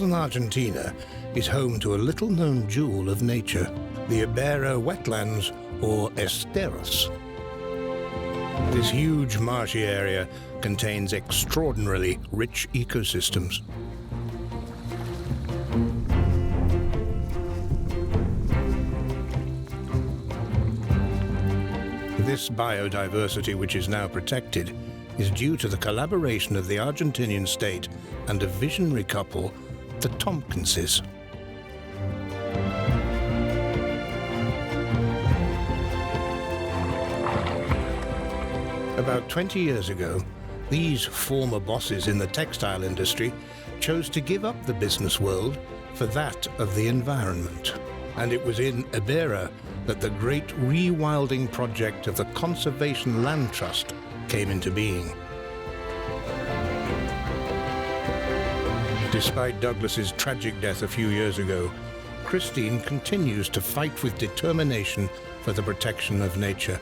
southern Argentina is home to a little-known jewel of nature, the Ibera wetlands, or esteros. This huge marshy area contains extraordinarily rich ecosystems. This biodiversity, which is now protected, is due to the collaboration of the Argentinian state and a visionary couple, the Tompkinses. About 20 years ago, these former bosses in the textile industry chose to give up the business world for that of the environment. And it was in Ibera that the great Rewilding project of the Conservation Land Trust came into being. Despite Douglas's tragic death a few years ago, Kristine continues to fight with determination for the protection of nature.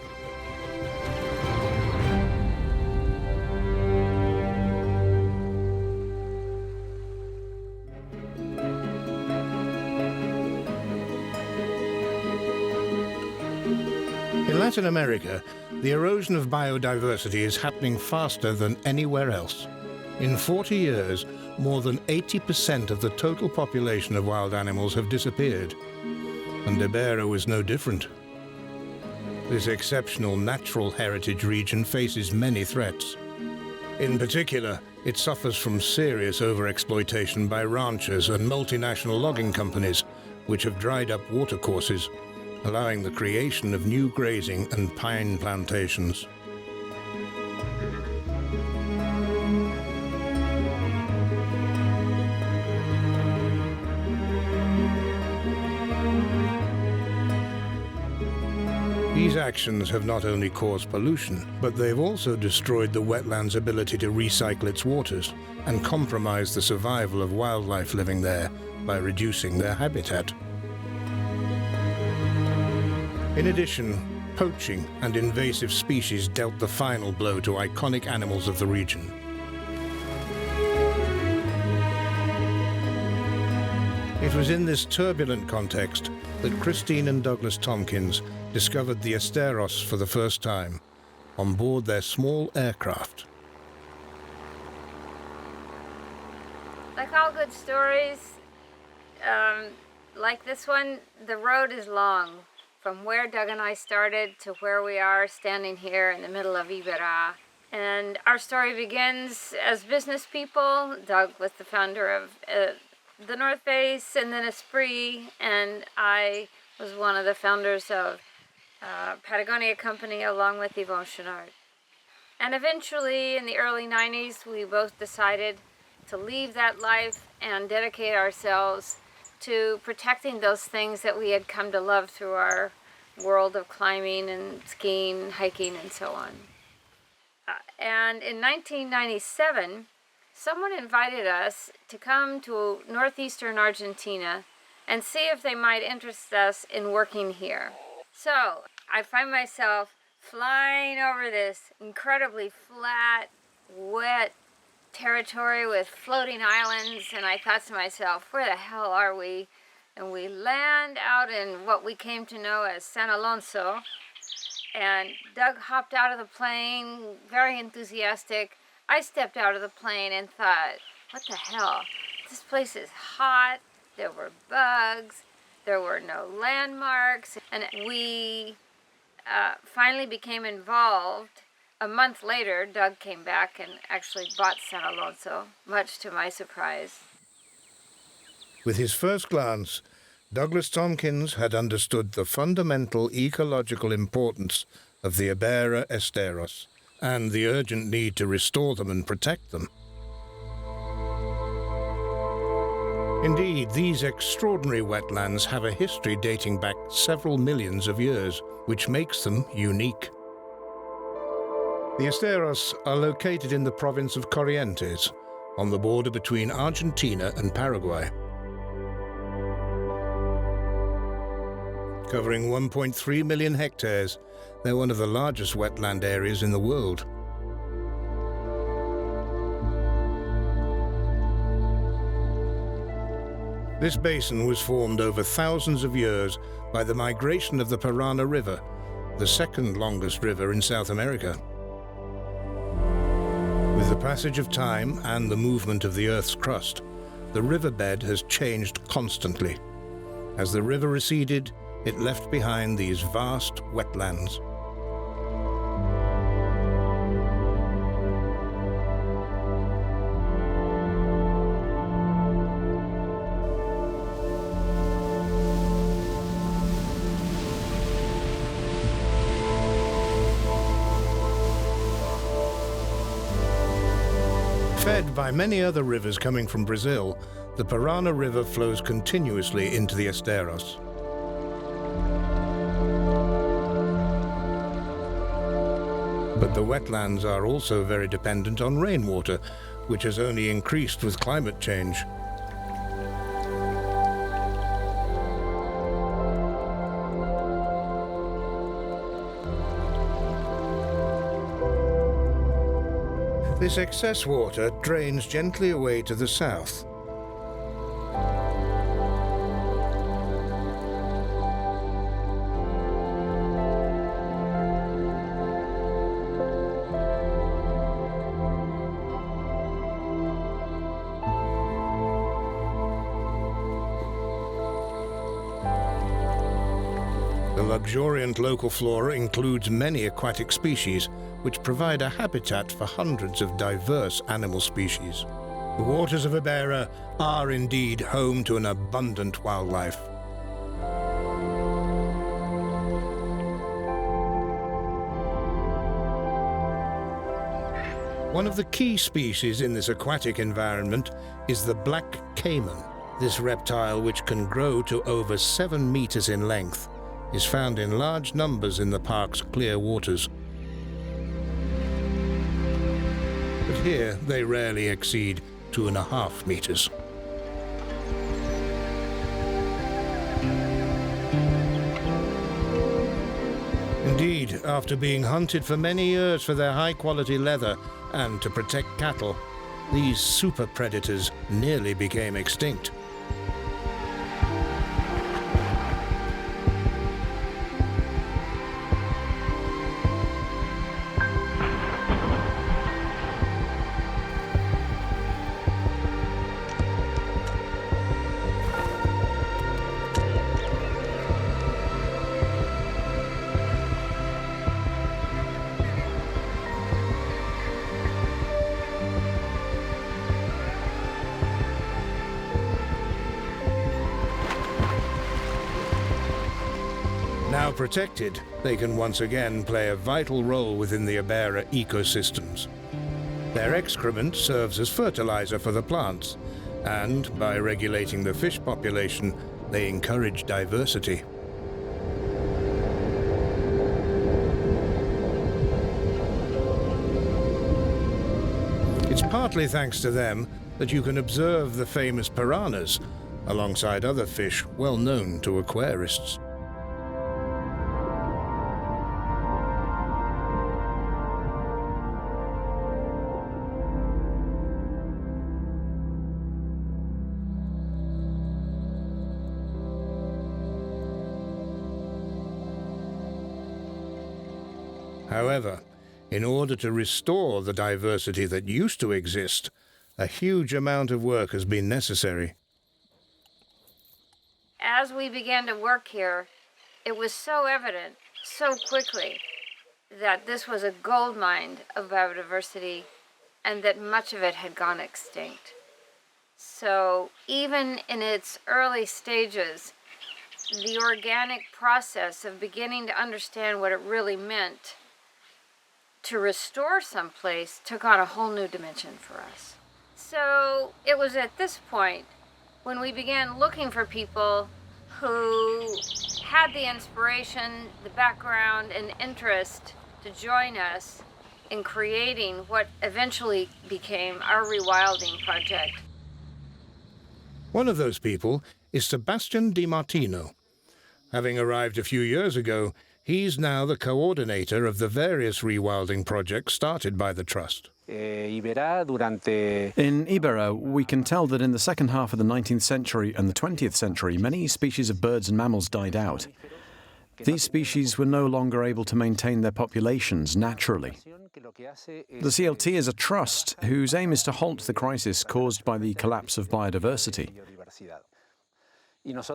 In Latin America, the erosion of biodiversity is happening faster than anywhere else. In 40 years, more than 80% of the total population of wild animals have disappeared, and Ibera was no different. This exceptional natural heritage region faces many threats. In particular, it suffers from serious overexploitation by ranchers and multinational logging companies, which have dried up watercourses, allowing the creation of new grazing and pine plantations. These actions have not only caused pollution, but they've also destroyed the wetland's ability to recycle its waters and compromised the survival of wildlife living there by reducing their habitat. In addition, poaching and invasive species dealt the final blow to iconic animals of the region. It was in this turbulent context that Kristine and Douglas Tompkins discovered the esteros for the first time on board their small aircraft. Like all good stories, like this one, the road is long. From where Doug and I started to where we are standing here in the middle of Ibera. And our story begins as business people. Doug was the founder of the North Face and then Esprit, and I was one of the founders of Patagonia Company along with Yvon Chouinard. And eventually in the early 90s, we both decided to leave that life and dedicate ourselves to protecting those things that we had come to love through our world of climbing and skiing, hiking, and so on. And in 1997, someone invited us to come to northeastern Argentina and see if they might interest us in working here. So I find myself flying over this incredibly flat, wet territory with floating islands, and I thought to myself, where the hell are we? And we land out in what we came to know as San Alonso, and Doug hopped out of the plane, very enthusiastic. I stepped out of the plane and thought, what the hell? This place is hot, there were bugs, there were no landmarks, and we finally became involved. A month later, Doug came back and actually bought San Alonso, much to my surprise. With his first glance, Douglas Tompkins had understood the fundamental ecological importance of the Ibera esteros and the urgent need to restore them and protect them. Indeed, these extraordinary wetlands have a history dating back several millions of years, which makes them unique. The esteros are located in the province of Corrientes, on the border between Argentina and Paraguay. Covering 1.3 million hectares, they're one of the largest wetland areas in the world. This basin was formed over thousands of years by the migration of the Parana River, the second longest river in South America. With the passage of time and the movement of the Earth's crust, the riverbed has changed constantly. As the river receded, it left behind these vast wetlands. Fed by many other rivers coming from Brazil, the Parana River flows continuously into the esteros. But the wetlands are also very dependent on rainwater, which has only increased with climate change. This excess water drains gently away to the south. The luxuriant local flora includes many aquatic species, which provide a habitat for hundreds of diverse animal species. The waters of Ibera are indeed home to an abundant wildlife. One of the key species in this aquatic environment is the black caiman. This reptile, which can grow to over 7 meters in length, is found in large numbers in the park's clear waters. But here they rarely exceed 2.5 meters. Indeed, after being hunted for many years for their high-quality leather and to protect cattle, these super predators nearly became extinct. Now protected, they can once again play a vital role within the Ibera ecosystems. Their excrement serves as fertilizer for the plants, and by regulating the fish population, they encourage diversity. It's partly thanks to them that you can observe the famous piranhas, alongside other fish well known to aquarists. However, in order to restore the diversity that used to exist, a huge amount of work has been necessary. As we began to work here, it was so evident, so quickly, that this was a gold mine of biodiversity and that much of it had gone extinct. So even in its early stages, the organic process of beginning to understand what it really meant to restore some place took on a whole new dimension for us. So it was at this point when we began looking for people who had the inspiration, the background, and interest to join us in creating what eventually became our Rewilding project. One of those people is Sebastian Di Martino. Having arrived a few years ago, He's now the coordinator of the various rewilding projects started by the Trust. In Ibera, we can tell that in the second half of the 19th century and the 20th century, many species of birds and mammals died out. These species were no longer able to maintain their populations naturally. The CLT is a trust whose aim is to halt the crisis caused by the collapse of biodiversity.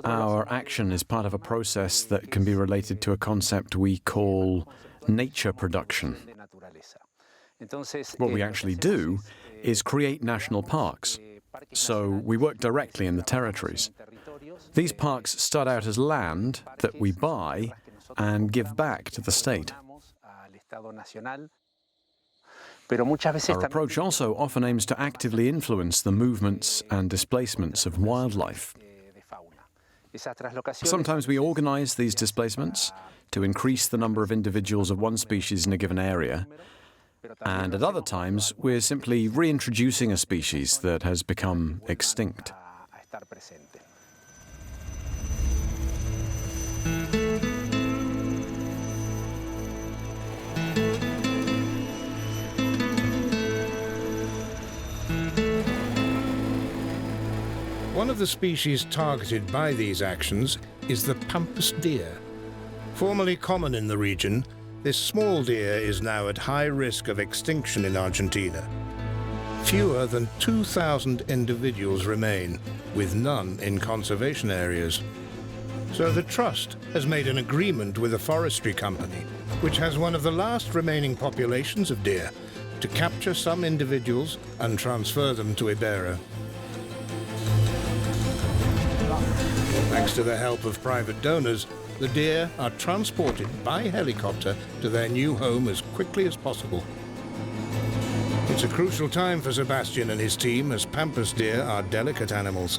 Our action is part of a process that can be related to a concept we call nature production. What we actually do is create national parks. So we work directly in the territories. These parks start out as land that we buy and give back to the state. Our approach also often aims to actively influence the movements and displacements of wildlife. Sometimes we organize these displacements to increase the number of individuals of one species in a given area, and at other times we're simply reintroducing a species that has become extinct. One of the species targeted by these actions is the pampas deer. Formerly common in the region, this small deer is now at high risk of extinction in Argentina. Fewer than 2,000 individuals remain, with none in conservation areas. So the Trust has made an agreement with a forestry company, which has one of the last remaining populations of deer, to capture some individuals and transfer them to Ibera. Thanks to the help of private donors, the deer are transported by helicopter to their new home as quickly as possible. It's a crucial time for Sebastian and his team, as pampas deer are delicate animals.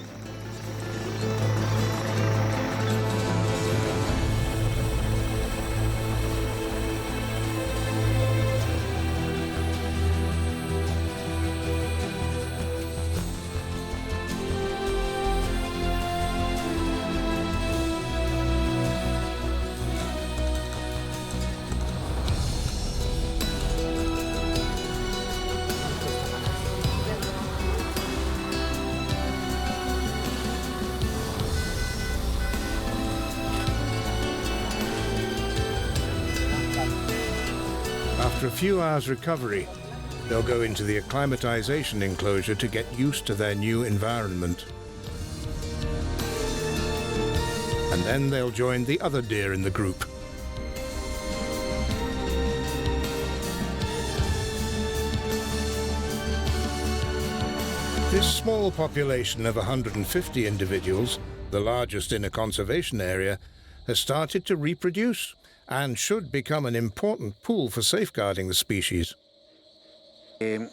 After a few hours recovery, they'll go into the acclimatization enclosure to get used to their new environment. And then they'll join the other deer in the group. This small population of 150 individuals, the largest in a conservation area, has started to reproduce and should become an important pool for safeguarding the species. The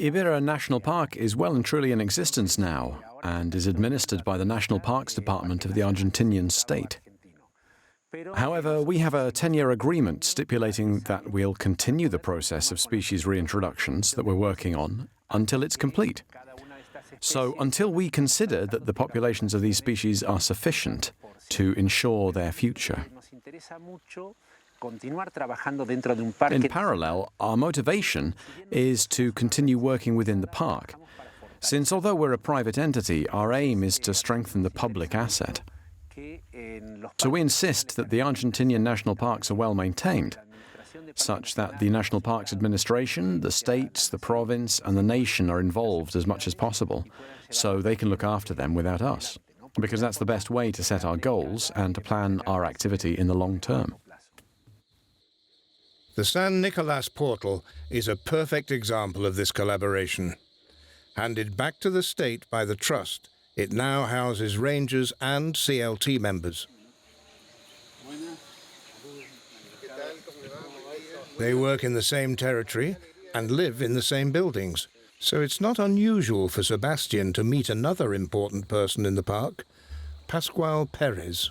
Ibera National Park is well and truly in existence now and is administered by the National Parks Department of the Argentinian state. However, we have a 10-year agreement stipulating that we'll continue the process of species reintroductions that we're working on until it's complete. So until we consider that the populations of these species are sufficient to ensure their future. In parallel, our motivation is to continue working within the park, since although we're a private entity, our aim is to strengthen the public asset. So we insist that the Argentinian national parks are well maintained, such that the National Parks Administration, the states, the province and the nation are involved as much as possible, so they can look after them without us, because that's the best way to set our goals and to plan our activity in the long term. The San Nicolas portal is a perfect example of this collaboration. Handed back to the state by the Trust, it now houses rangers and CLT members. They work in the same territory and live in the same buildings, so it's not unusual for Sebastian to meet another important person in the park, Pascual Perez.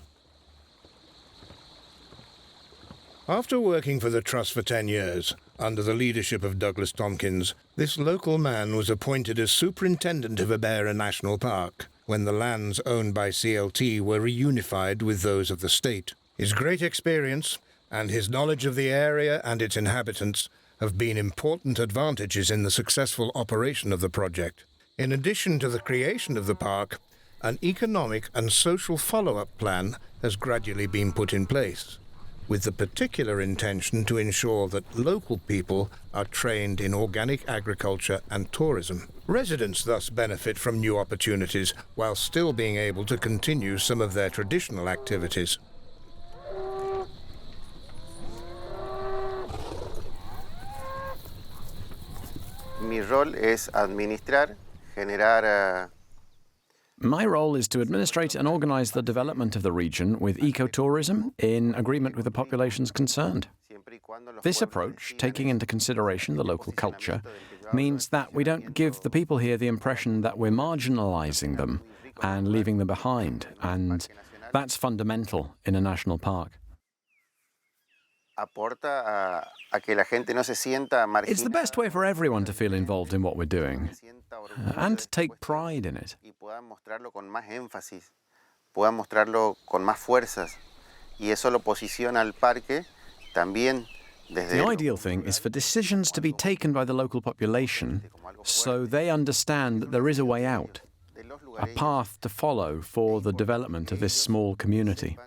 After working for the Trust for 10 years, under the leadership of Douglas Tompkins, this local man was appointed as superintendent of Ibera National Park when the lands owned by CLT were reunified with those of the state. His great experience and his knowledge of the area and its inhabitants have been important advantages in the successful operation of the project. In addition to the creation of the park, an economic and social follow-up plan has gradually been put in place, with the particular intention to ensure that local people are trained in organic agriculture and tourism. Residents thus benefit from new opportunities while still being able to continue some of their traditional activities. Mi rol es administrar, generar. My role is to administrate and organize the development of the region with ecotourism in agreement with the populations concerned. This approach, taking into consideration the local culture, means that we don't give the people here the impression that we're marginalizing them and leaving them behind, and that's fundamental in a national park. Aporta a que la gente no se sienta marginada. It's the best way for everyone to feel involved in what we're doing and to take pride in it. Y puedan mostrarlo con más énfasis, puedan mostrarlo con más fuerzas, y eso lo posiciona al parque también desde. The ideal thing is for decisions to be taken by the local population so they understand that there is a way out, a path to follow for the development of this small community.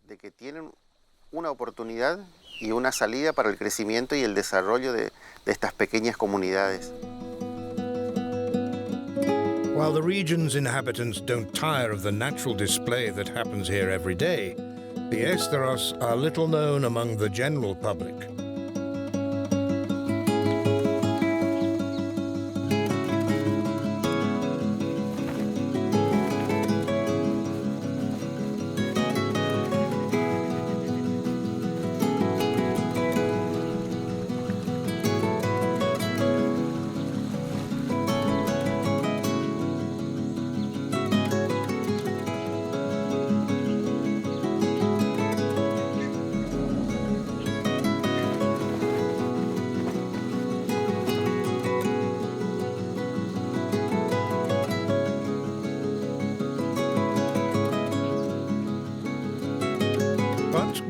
De que tienen una oportunidad y una salida para el crecimiento y el desarrollo de estas pequeñas comunidades. While the region's inhabitants don't tire of the natural display that happens here every day, the esteros are little known among the general public.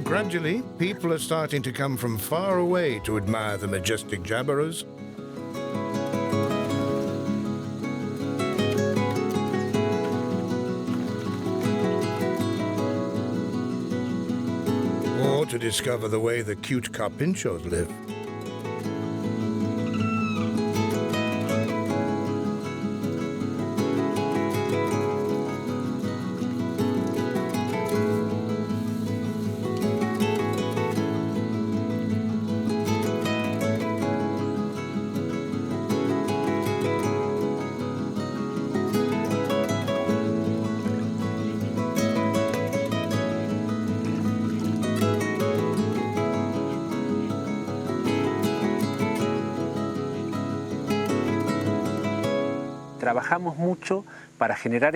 Gradually, people are starting to come from far away to admire the majestic jaguars. Or to discover the way the cute carpinchos live.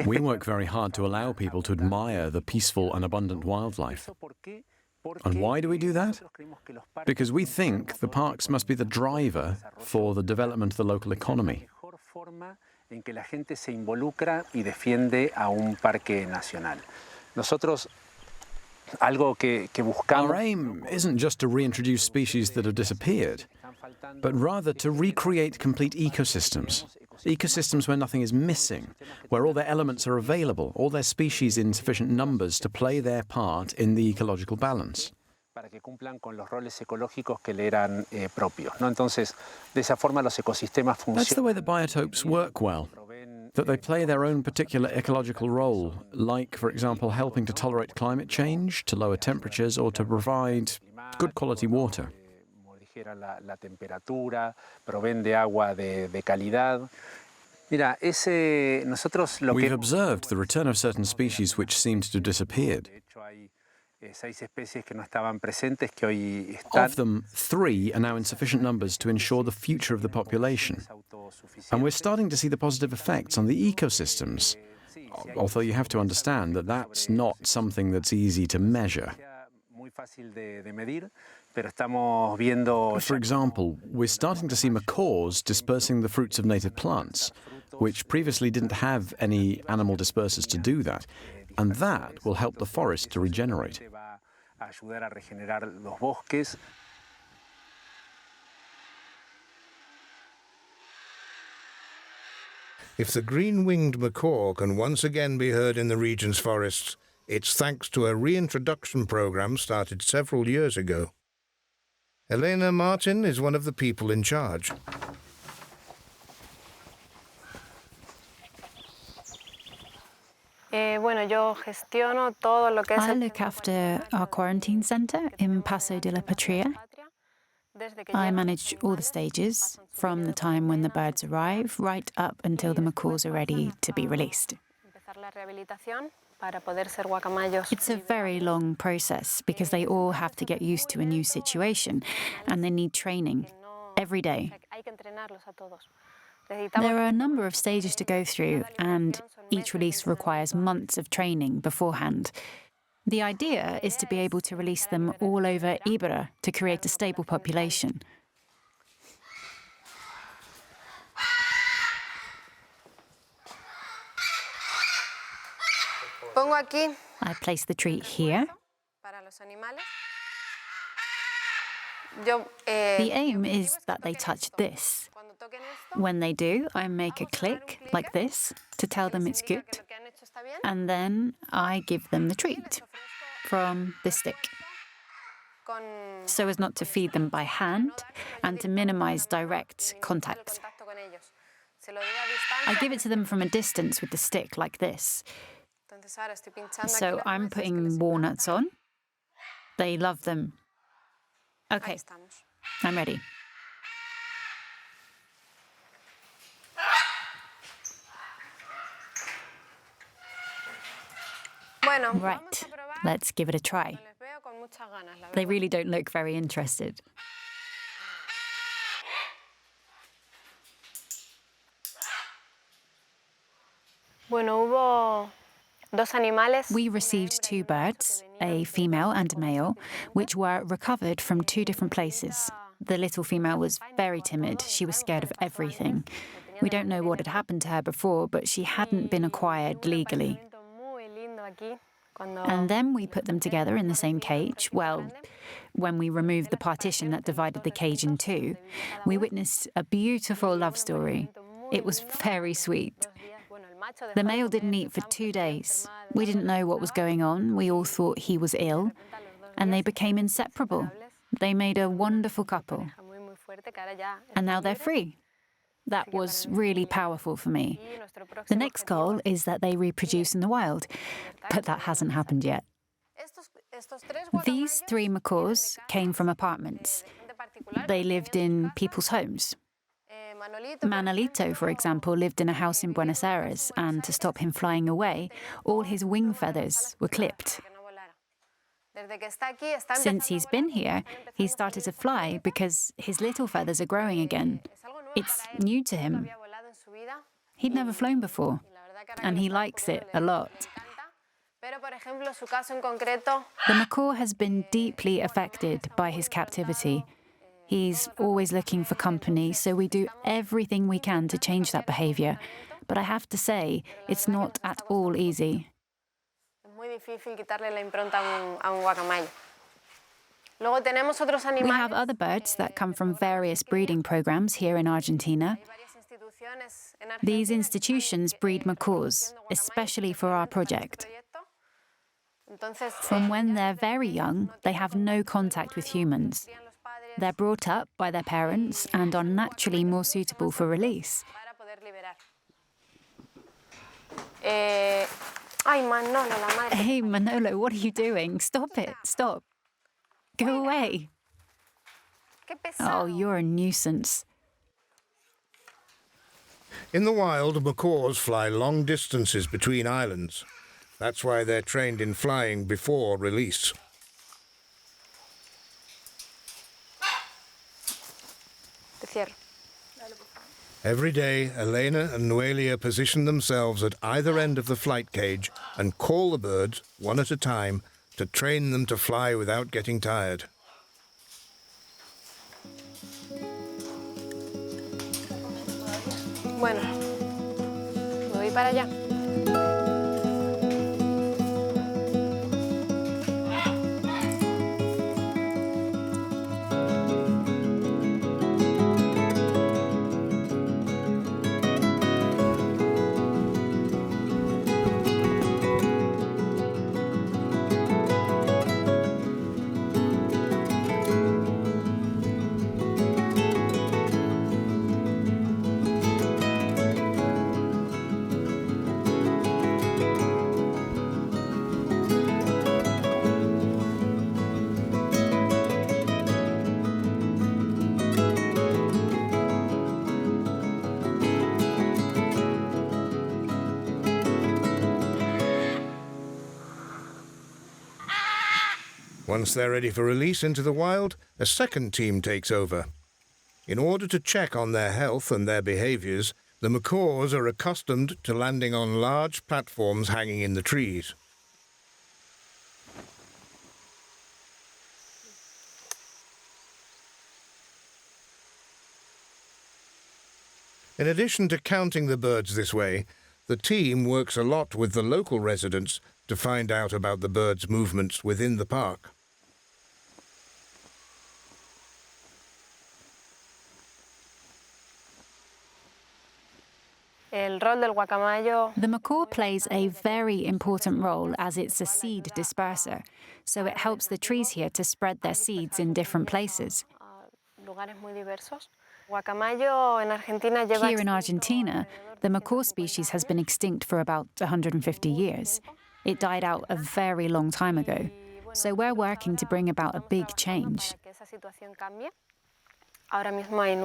We work very hard to allow people to admire the peaceful and abundant wildlife. And why do we do that? Because we think the parks must be the driver for the development of the local economy. Our aim isn't just to reintroduce species that have disappeared, but rather to recreate complete ecosystems. Ecosystems where nothing is missing, where all their elements are available, all their species in sufficient numbers to play their part in the ecological balance. Para que cumplan con los roles ecológicos que le eran propios, ¿no? Entonces, de esa forma los ecosistemas funcionan. That's the way the biotopes work well, that they play their own particular ecological role, like, for example, helping to tolerate climate change, to lower temperatures, or to provide good quality water. La temperatura, proveen de agua de calidad. Mira, nosotros lo que We've observed the return of certain species which seemed to have disappeared. Of them, 3 are now in sufficient numbers to ensure the future of the population. And we're starting to see the positive effects on the ecosystems, although you have to understand that that's not something that's easy to measure. For example, we're starting to see macaws dispersing the fruits of native plants, which previously didn't have any animal dispersers to do that, and that will help the forest to regenerate. ayudar a regenerar los bosques. If the green-winged macaw can once again be heard in the region's forests, it's thanks to a reintroduction program started several years ago. Elena Martin is one of the people in charge. I look after our quarantine centre in Paso de la Patria. I manage all the stages, from the time when the birds arrive right up until the macaws are ready to be released. It's a very long process because they all have to get used to a new situation and they need training every day. There are a number of stages to go through and each release requires months of training beforehand. The idea is to be able to release them all over Ibera to create a stable population. I place the treat here. The aim is that they touch this. When they do, I make a click like this to tell them it's good. And then I give them the treat from the stick, so as not to feed them by hand and to minimize direct contact. I give it to them from a distance with the stick like this. So I'm putting walnuts on. They love them. Okay, I'm ready. Right, let's give it a try. They really don't look very interested. We received two birds, a female and a male, which were recovered from two different places. The little female was very timid. She was scared of everything. We don't know what had happened to her before, but she hadn't been acquired legally. And then we put them together in the same cage. Well, when we removed the partition that divided the cage in two, we witnessed a beautiful love story. It was very sweet. The male didn't eat for 2 days. We didn't know what was going on. We all thought he was ill. And they became inseparable. They made a wonderful couple. And now they're free. That was really powerful for me. The next goal is that they reproduce in the wild, but that hasn't happened yet. These 3 macaws came from apartments. They lived in people's homes. Manolito, for example, lived in a house in Buenos Aires, and to stop him flying away, all his wing feathers were clipped. Since he's been here, he started to fly because his little feathers are growing again. It's new to him. He'd never flown before, and he likes it a lot. The macaw has been deeply affected by his captivity. He's always looking for company, so we do everything we can to change that behavior. But I have to say, it's not at all easy. We have other birds that come from various breeding programs here in Argentina. These institutions breed macaws, especially for our project. From when they're very young, they have no contact with humans. They're brought up by their parents and are naturally more suitable for release. Hey, Manolo, what are you doing? Stop it, stop. Go away. Oh, you're a nuisance. In the wild, macaws fly long distances between islands. That's why they're trained in flying before release. Every day, Elena and Noelia position themselves at either end of the flight cage and call the birds, one at a time, to train them to fly without getting tired. Bueno, me voy para allá. Once they're ready for release into the wild, a second team takes over. In order to check on their health and their behaviors, the macaws are accustomed to landing on large platforms hanging in the trees. In addition to counting the birds this way, the team works a lot with the local residents to find out about the birds' movements within the park. The macaw plays a very important role as it's a seed disperser, so it helps the trees here to spread their seeds in different places. Here in Argentina, the macaw species has been extinct for about 150 years. It died out a very long time ago, so we're working to bring about a big change.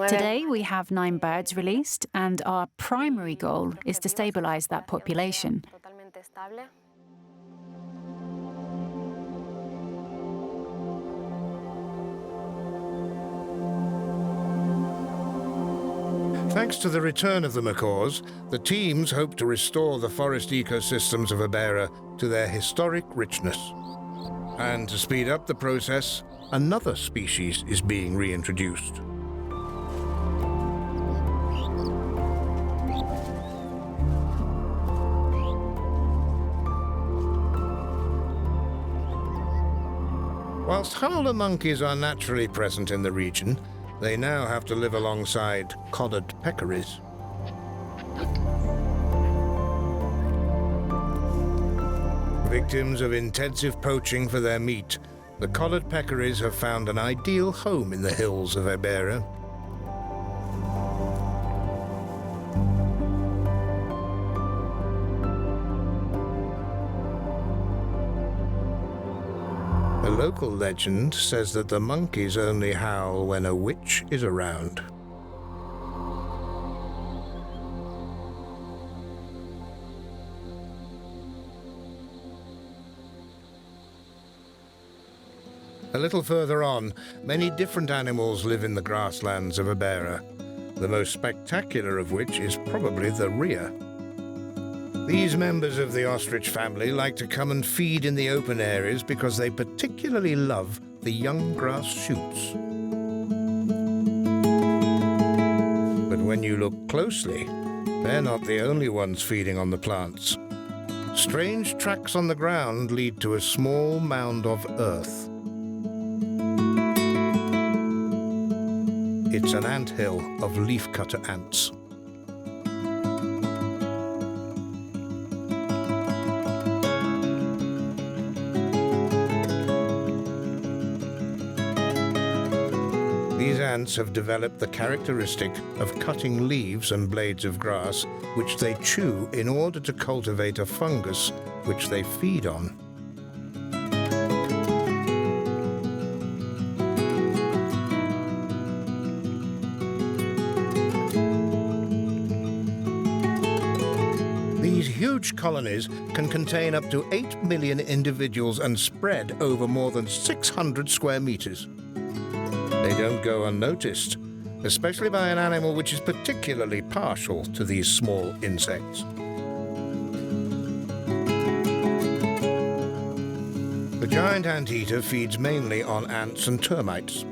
Today we have 9 birds released, and our primary goal is to stabilize that population. Thanks to the return of the macaws, the teams hope to restore the forest ecosystems of Ibera to their historic richness. And to speed up the process, another species is being reintroduced. Whilst howler monkeys are naturally present in the region, they now have to live alongside collared peccaries. Victims of intensive poaching for their meat, the collared peccaries have found an ideal home in the hills of Ibera. A local legend says that the monkeys only howl when a witch is around. A little further on, many different animals live in the grasslands of Ibera, the most spectacular of which is probably the rhea. These members of the ostrich family like to come and feed in the open areas because they particularly love the young grass shoots. But when you look closely, they're not the only ones feeding on the plants. Strange tracks on the ground lead to a small mound of earth. It's an anthill of leafcutter ants. These ants have developed the characteristic of cutting leaves and blades of grass, which they chew in order to cultivate a fungus which they feed on. These huge colonies can contain up to 8 million individuals and spread over more than 600 square meters. They don't go unnoticed, especially by an animal which is particularly partial to these small insects. The giant anteater feeds mainly on ants and termites.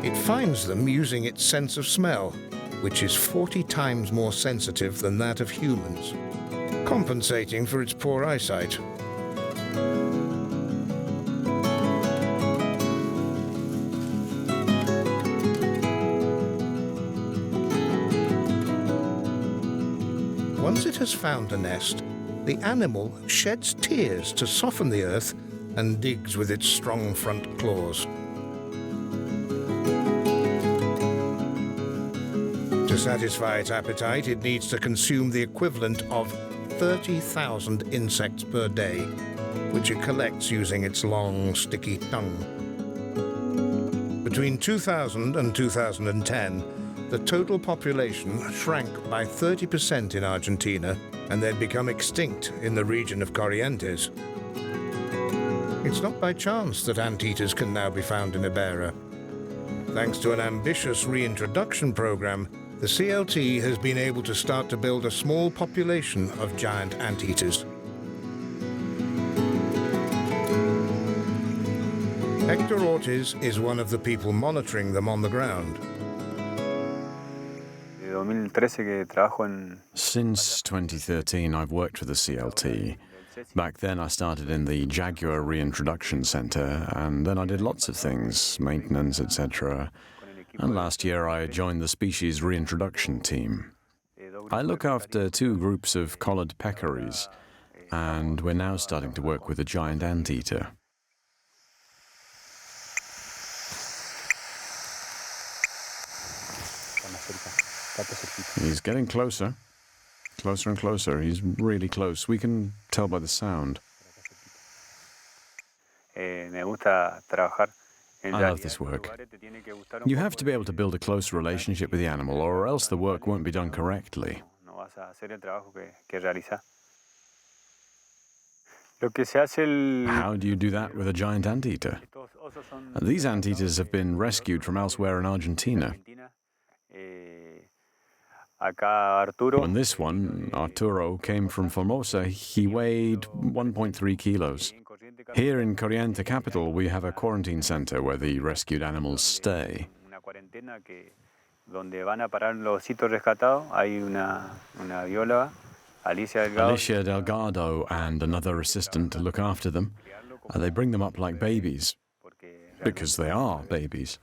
It finds them using its sense of smell, which is 40 times more sensitive than that of humans, compensating for its poor eyesight. Once it has found a nest, the animal sheds tears to soften the earth and digs with its strong front claws. To satisfy its appetite, it needs to consume the equivalent of 30,000 insects per day, which it collects using its long, sticky tongue. Between 2000 and 2010, the total population shrank by 30% in Argentina, and they'd become extinct in the region of Corrientes. It It's not by chance that anteaters can now be found in Ibera. Thanks to an ambitious reintroduction program, the CLT has been able to start to build a small population of giant anteaters. Hector Ortiz is one of the people monitoring them on the ground. Since 2013, I've worked with the CLT. Back then, I started in the Jaguar Reintroduction Center, and then I did lots of things, maintenance, etc. And last year, I joined the species reintroduction team. I look after 2 groups of collared peccaries, and we're now starting to work with a giant anteater. He's getting closer. Closer and closer. He's really close. We can tell by the sound. I love this work. You have to be able to build a close relationship with the animal, or else the work won't be done correctly. How do you do that with a giant anteater? These anteaters have been rescued from elsewhere in Argentina. When this one, Arturo, came from Formosa, he weighed 1.3 kilos. Here in Corrientes capital, we have a quarantine center where the rescued animals stay. Alicia Delgado and another assistant to look after them. They bring them up like babies, because they are babies.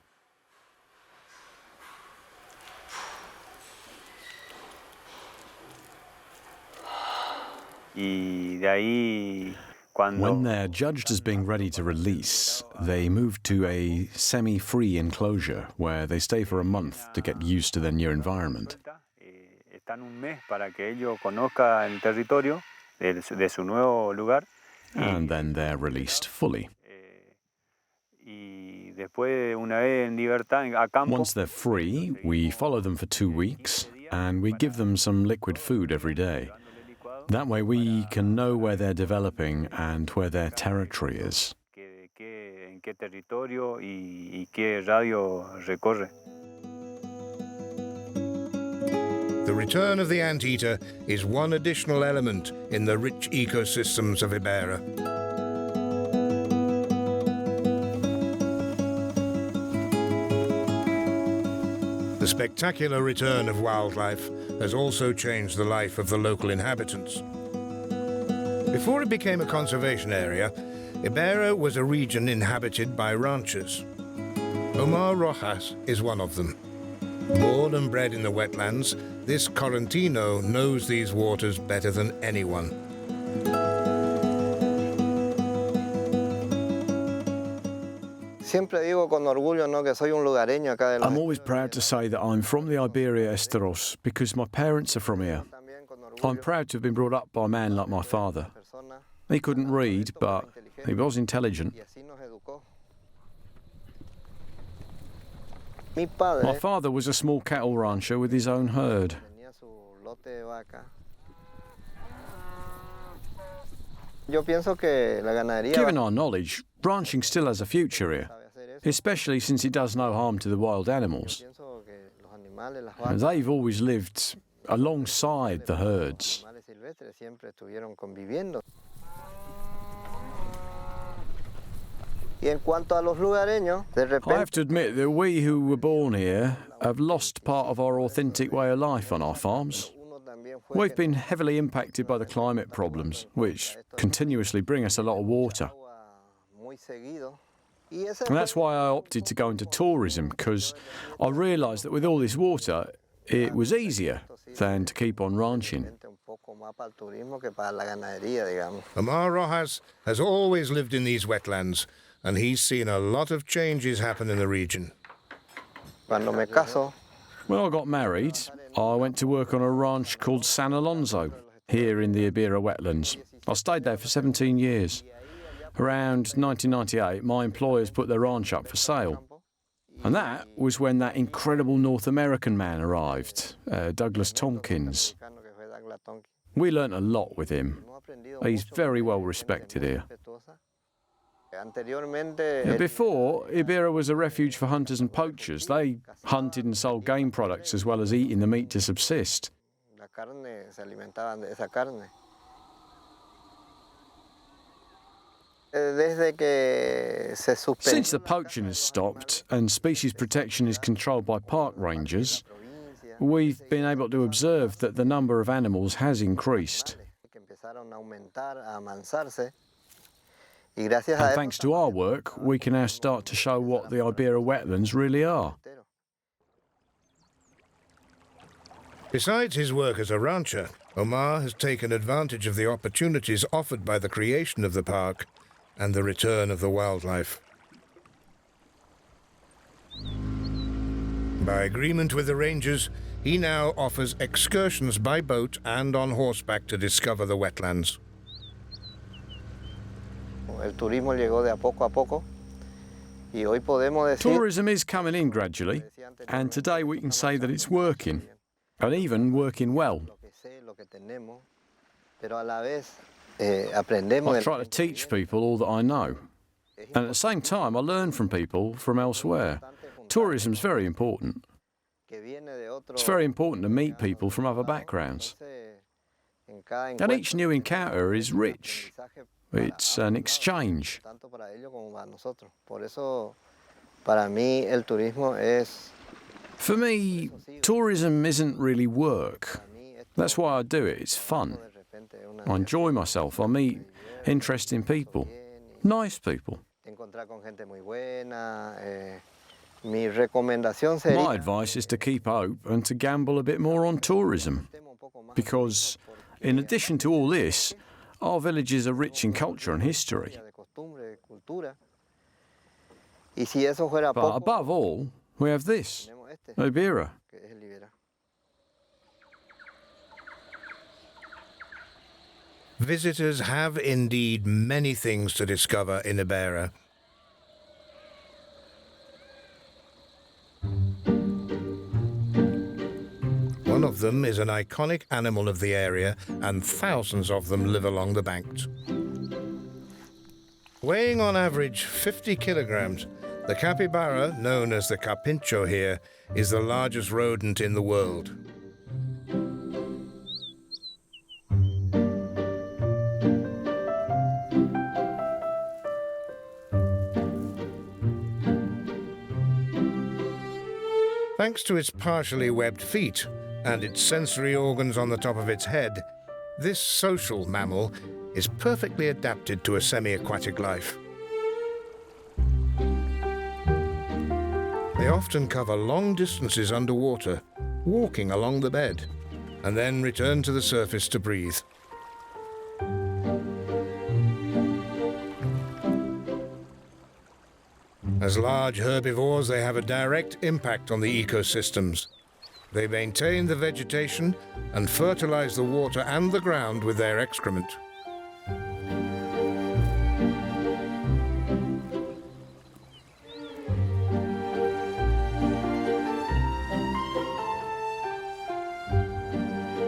When they're judged as being ready to release, they move to a semi-free enclosure where they stay for a month to get used to their new environment. And then they're released fully. Once they're free, we follow them for 2 weeks, and we give them some liquid food every day. That way we can know where they're developing and where their territory is. The return of the anteater is one additional element in the rich ecosystems of Ibera. The spectacular return of wildlife has also changed the life of the local inhabitants. Before it became a conservation area, Ibera was a region inhabited by ranchers. Omar Rojas is one of them. Born and bred in the wetlands, this Correntino knows these waters better than anyone. I'm always proud to say that I'm from the Iberia Esteros because my parents are from here. I'm proud to have been brought up by a man like my father. He couldn't read, but he was intelligent. My father was a small cattle rancher with his own herd. Given our knowledge, ranching still has a future here, especially since it does no harm to the wild animals. They've always lived alongside the herds. I have to admit that we who were born here have lost part of our authentic way of life on our farms. We've been heavily impacted by the climate problems, which continuously bring us a lot of water. And that's why I opted to go into tourism, because I realised that with all this water, it was easier than to keep on ranching. Omar Rojas has always lived in these wetlands, and he's seen a lot of changes happen in the region. When I got married, I went to work on a ranch called San Alonso, here in the Ibera wetlands. I stayed there for 17 years. Around 1998, my employers put their ranch up for sale. And that was when that incredible North American man arrived, Douglas Tompkins. We learnt a lot with him. He's very well respected here. Before, Ibera was a refuge for hunters and poachers. They hunted and sold game products as well as eating the meat to subsist. Since the poaching has stopped and species protection is controlled by park rangers, we've been able to observe that the number of animals has increased. And thanks to our work, we can now start to show what the Ibera wetlands really are. Besides his work as a rancher, Omar has taken advantage of the opportunities offered by the creation of the park and the return of the wildlife. By agreement with the rangers, he now offers excursions by boat and on horseback to discover the wetlands. Tourism is coming in gradually, and today we can say that it's working, and even working well. I try to teach people all that I know, and at the same time I learn from people from elsewhere. Tourism's very important. It's very important to meet people from other backgrounds. And each new encounter is rich. It's an exchange. For me, tourism isn't really work. That's why I do it. It's fun. I enjoy myself. I meet interesting people, nice people. My advice is to keep hope and to gamble a bit more on tourism. Because, in addition to all this, our villages are rich in culture and history. But above all, we have this, Ibera. Visitors have indeed many things to discover in Ibera. One of them is an iconic animal of the area, and thousands of them live along the banks. Weighing on average 50 kilograms, the capybara, known as the capincho here, is the largest rodent in the world. Thanks to its partially webbed feet and its sensory organs on the top of its head, this social mammal is perfectly adapted to a semi-aquatic life. They often cover long distances underwater, walking along the bed, and then return to the surface to breathe. As large herbivores, they have a direct impact on the ecosystems. They maintain the vegetation and fertilize the water and the ground with their excrement.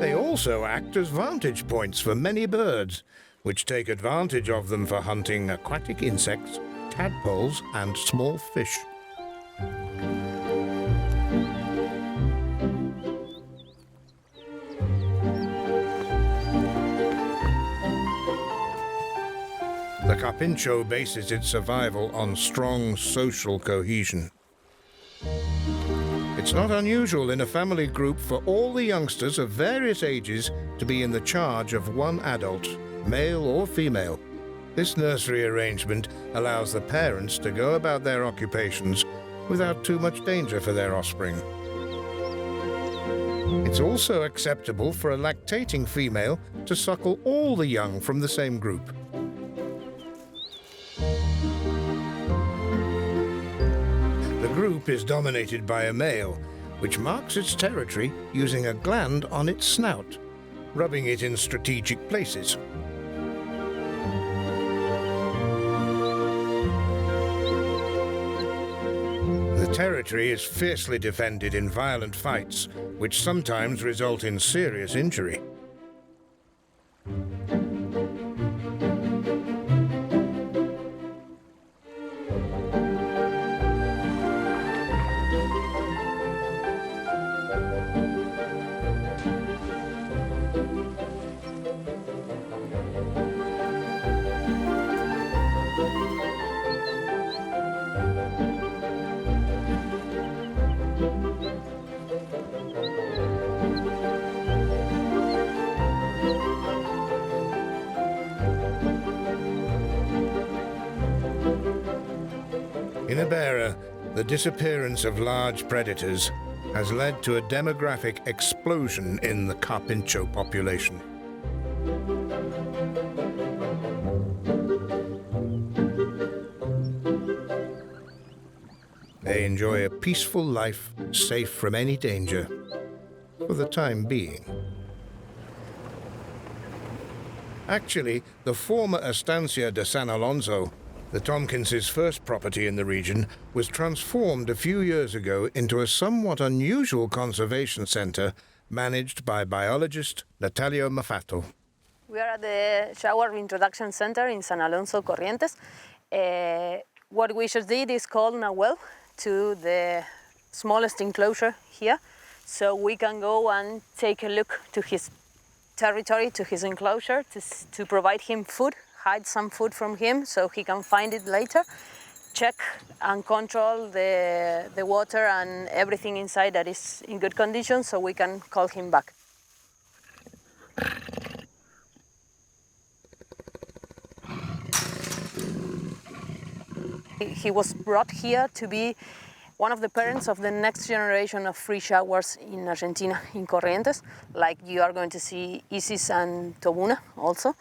They also act as vantage points for many birds, which take advantage of them for hunting aquatic insects, tadpoles and small fish. The capincho bases its survival on strong social cohesion. It's not unusual in a family group for all the youngsters of various ages to be in the charge of one adult, male or female. This nursery arrangement allows the parents to go about their occupations without too much danger for their offspring. It's also acceptable for a lactating female to suckle all the young from the same group. The group is dominated by a male, which marks its territory using a gland on its snout, rubbing it in strategic places. The territory is fiercely defended in violent fights, which sometimes result in serious injury. In Ibera, the disappearance of large predators has led to a demographic explosion in the carpincho population. They enjoy a peaceful life, safe from any danger, for the time being. Actually, the former Estancia de San Alonso, the Tompkins' first property in the region, was transformed a few years ago into a somewhat unusual conservation center managed by biologist Matthieu. We are at the Jaguar Introduction Center in San Alonso, Corrientes. What we just did is call Nahuel to the smallest enclosure here, so we can go and take a look to his territory, to his enclosure, to provide him food, hide some food from him so he can find it later, check and control the water and everything inside that is in good condition so we can call him back. He was brought here to be one of the parents of the next generation of free jaguars in Argentina, in Corrientes, like you are going to see Isis and Tobuna also.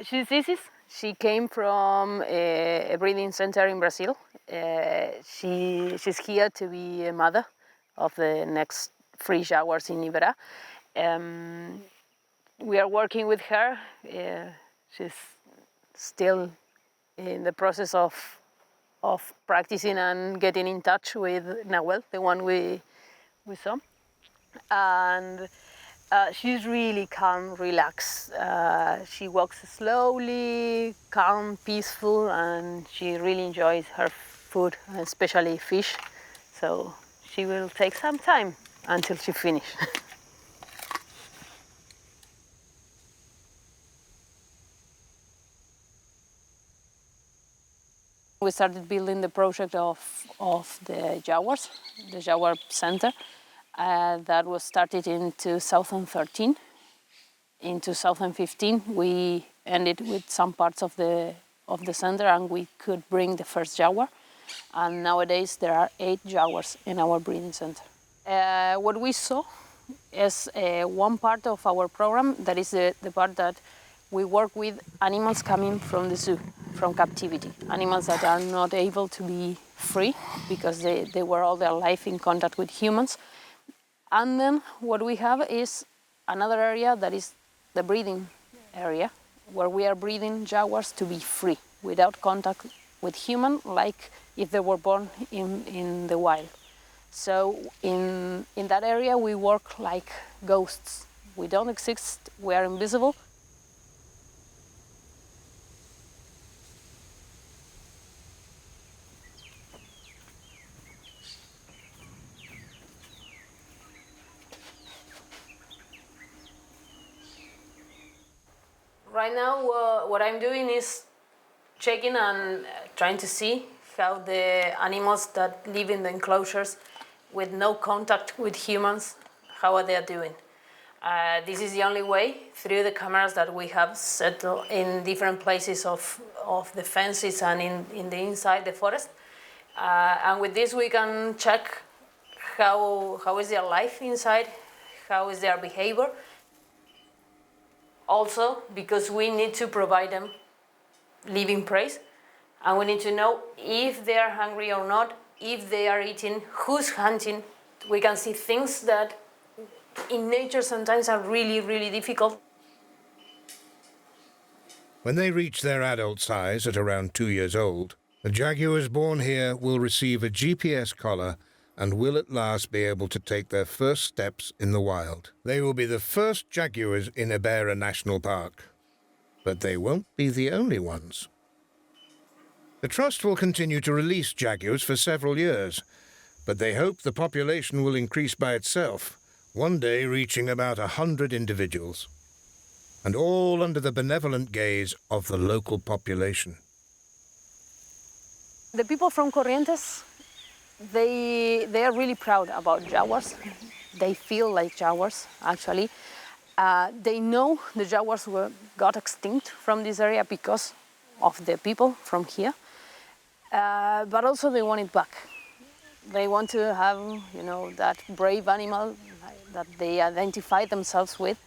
She's Isis. She came from a breeding center in Brazil. She's here to be a mother of the next free jaguars in Ibera. We are working with her. She's still in the process of practicing and getting in touch with Nahuel, the one we saw. And she's really calm, relaxed. She walks slowly, calm, peaceful, and she really enjoys her food, especially fish. So she will take some time until she finishes. We started building the project of the jaguars, the Jaguar Center. That was started in 2013. In 2015, we ended with some parts of the center, and we could bring the first jaguar. And nowadays there are 8 jaguars in our breeding center. What we saw is one part of our program, that is the part that we work with animals coming from the zoo, from captivity. Animals that are not able to be free because they were all their life in contact with humans. And then what we have is another area that is the breeding area, where we are breeding jaguars to be free, without contact with human, like if they were born in the wild. So in that area we work like ghosts. We don't exist, we are invisible. Right now, what I'm doing is checking and trying to see how the animals that live in the enclosures with no contact with humans, how are they doing. This is the only way, through the cameras that we have set in different places of the fences and in the inside the forest. And with this we can check how is their life inside, how is their behavior. Also, because we need to provide them living prey, and we need to know if they are hungry or not, if they are eating, who's hunting. We can see things that in nature sometimes are really, really difficult. When they reach their adult size at around 2 years old, the jaguars born here will receive a GPS collar and will at last be able to take their first steps in the wild. They will be the first jaguars in Ibera National Park, but they won't be the only ones. The Trust will continue to release jaguars for several years, but they hope the population will increase by itself, one day reaching about 100 individuals, and all under the benevolent gaze of the local population. The people from Corrientes, They are really proud about jaguars. They feel like jaguars, actually. They know the jaguars got extinct from this area because of the people from here, but also they want it back. They want to have, you know, that brave animal that they identify themselves with.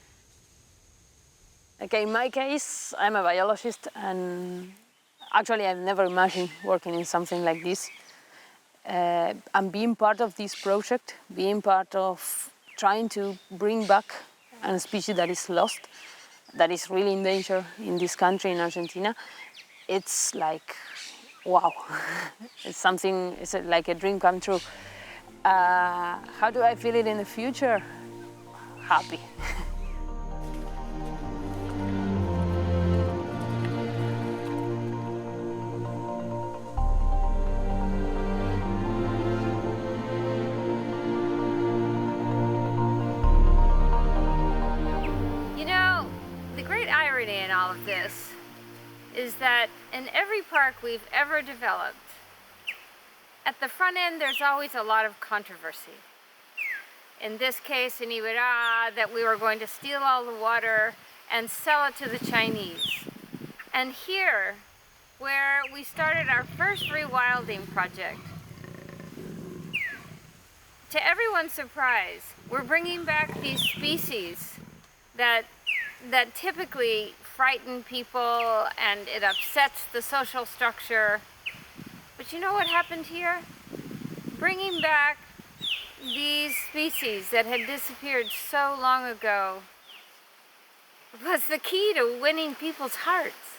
Okay, in my case, I'm a biologist, and actually I've never imagined working in something like this. And being part of this project, being part of trying to bring back a species that is lost, that is really in danger in this country, in Argentina, it's like, wow. It's something, it's like a dream come true. How do I feel it in the future? Happy. In all of this is that in every park we've ever developed, at the front end there's always a lot of controversy. In this case, in Ibera, that we were going to steal all the water and sell it to the Chinese. And here, where we started our first rewilding project, to everyone's surprise, we're bringing back these species that typically frighten people and it upsets the social structure. But you know what happened here? Bringing back these species that had disappeared so long ago was the key to winning people's hearts.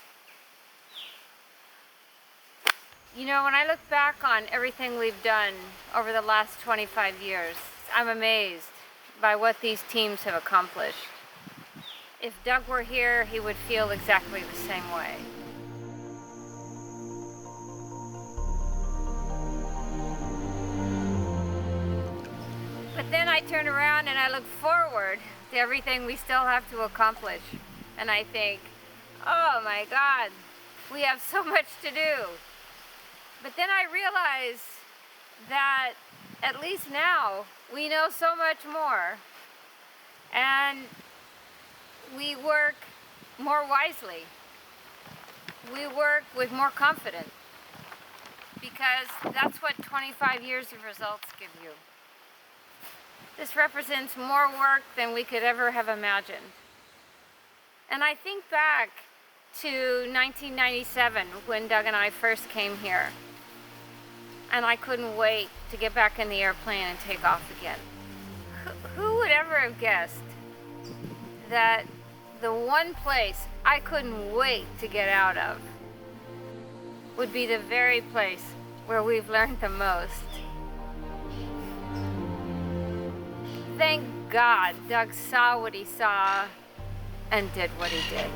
You know, when I look back on everything we've done over the last 25 years, I'm amazed by what these teams have accomplished. If Doug were here, he would feel exactly the same way. But then I turn around and I look forward to everything we still have to accomplish. And I think, oh my God, we have so much to do. But then I realize that at least now we know so much more. And we work more wisely. We work with more confidence, because that's what 25 years of results give you. This represents more work than we could ever have imagined. And I think back to 1997 when Doug and I first came here, and I couldn't wait to get back in the airplane and take off again. Who would ever have guessed that the one place I couldn't wait to get out of would be the very place where we've learned the most? Thank God Doug saw what he saw and did what he did.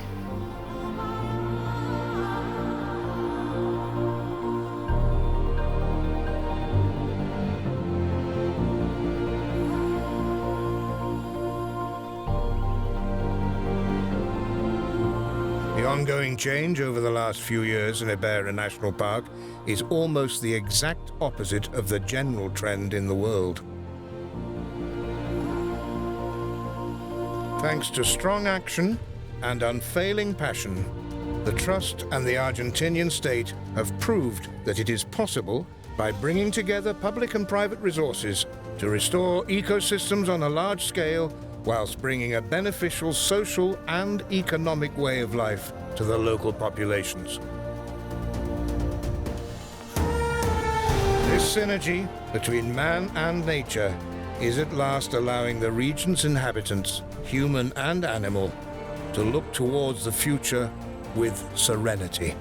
The ongoing change over the last few years in Ibera National Park is almost the exact opposite of the general trend in the world. Thanks to strong action and unfailing passion, the Trust and the Argentinian state have proved that it is possible, by bringing together public and private resources, to restore ecosystems on a large scale whilst bringing a beneficial social and economic way of life to the local populations. This synergy between man and nature is at last allowing the region's inhabitants, human and animal, to look towards the future with serenity.